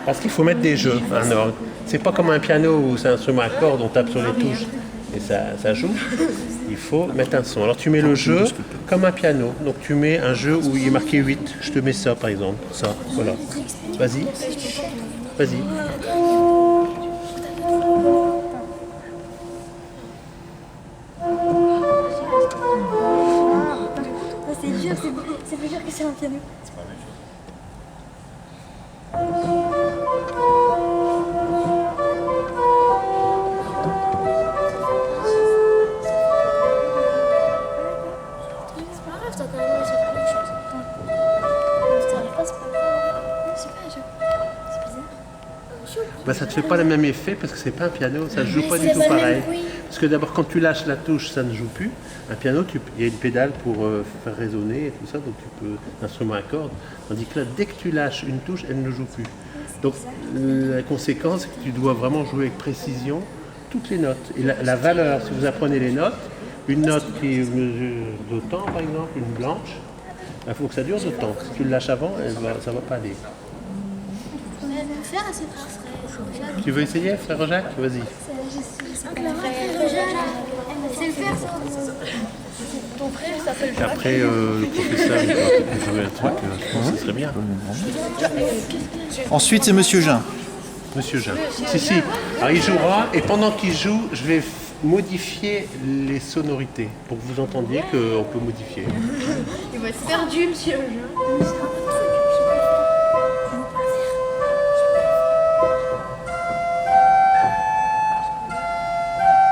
Parce qu'il faut mettre des jeux, un orgue. C'est pas comme un piano où c'est un instrument à cordes, on tape sur les touches et ça joue. Il faut mettre un son. Alors tu mets le jeu comme un piano. Donc tu mets un jeu où il est marqué 8. Je te mets ça par exemple. Ça, voilà. Vas-y. Vas-y. C'est dur, c'est plus dur que sur un piano. Bah, ça ne te fait pas le même effet parce que c'est pas un piano, ça ne joue pas du tout pareil. Parce que d'abord quand tu lâches la touche, ça ne joue plus. Un piano, il y a une pédale pour faire résonner et tout ça, donc tu peux l'instrument à cordes. Tandis que là, dès que tu lâches une touche, elle ne joue plus. Donc la conséquence, c'est que tu dois vraiment jouer avec précision toutes les notes. Et la valeur, si vous apprenez les notes, une note qui mesure d'autant par exemple, une blanche, il faut que ça dure d'autant. Si tu le lâches avant, ça ne va pas aller. Tu veux essayer, frère Jacques? Vas-y. Ton frère s'appelle Jacques. Après, le professeur, il va peut-être jouer un truc, je pense que ce serait bien. Ensuite, c'est Monsieur Jean. Monsieur Jean. Si. Alors il jouera, et pendant qu'il joue, je vais modifier les sonorités, pour que vous entendiez qu'on peut modifier. Il va être perdu, monsieur Jean.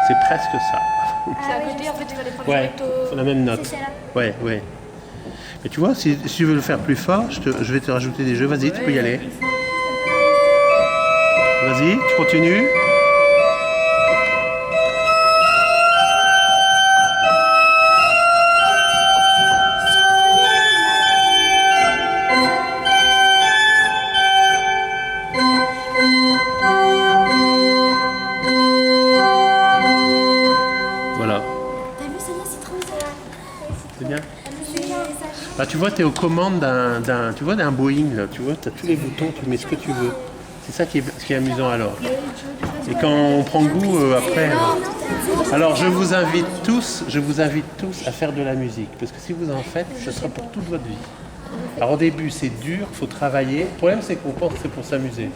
C'est presque ça. C'est à côté, en fait, il fallait prendre Ouais, c'est la même note. Ouais. Mais tu vois, si tu veux le faire plus fort, je vais te rajouter des jeux. Vas-y, tu peux y aller. Vas-y, tu continues. Voilà. T'as vu, ça c'est trop bizarre. C'est bien. Là, tu vois, tu es aux commandes d'un Boeing. Là, tu vois, tu as tous les boutons, tu mets ce que tu veux. C'est ça qui est amusant alors. Et quand on prend goût après. Alors, je vous invite tous à faire de la musique. Parce que si vous en faites, ce sera pour toute votre vie. Alors, au début, c'est dur, il faut travailler. Le problème, c'est qu'on pense que c'est pour s'amuser.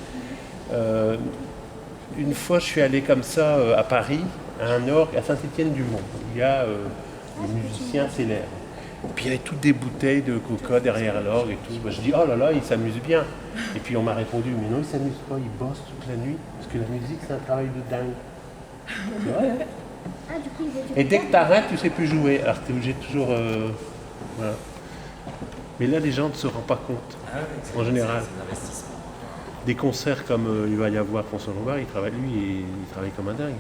Une fois, je suis allé comme ça à Paris, à un orgue, à Saint-Étienne-du-Mont. Il y a des musiciens célèbres. Puis il y avait toutes des bouteilles de coca derrière l'orgue et tout. Bah, je dis, oh là là, ils s'amusent bien. Et puis on m'a répondu, mais non, ils s'amusent pas, ils bossent toute la nuit. Parce que la musique, c'est un travail de dingue. Ouais. Et dès que tu arrêtes, tu ne sais plus jouer. Alors tu es obligé de toujours. Voilà. Mais là, les gens ne se rendent pas compte, en général. Des concerts comme il va y avoir François Lombard, lui, il travaille comme un dingue.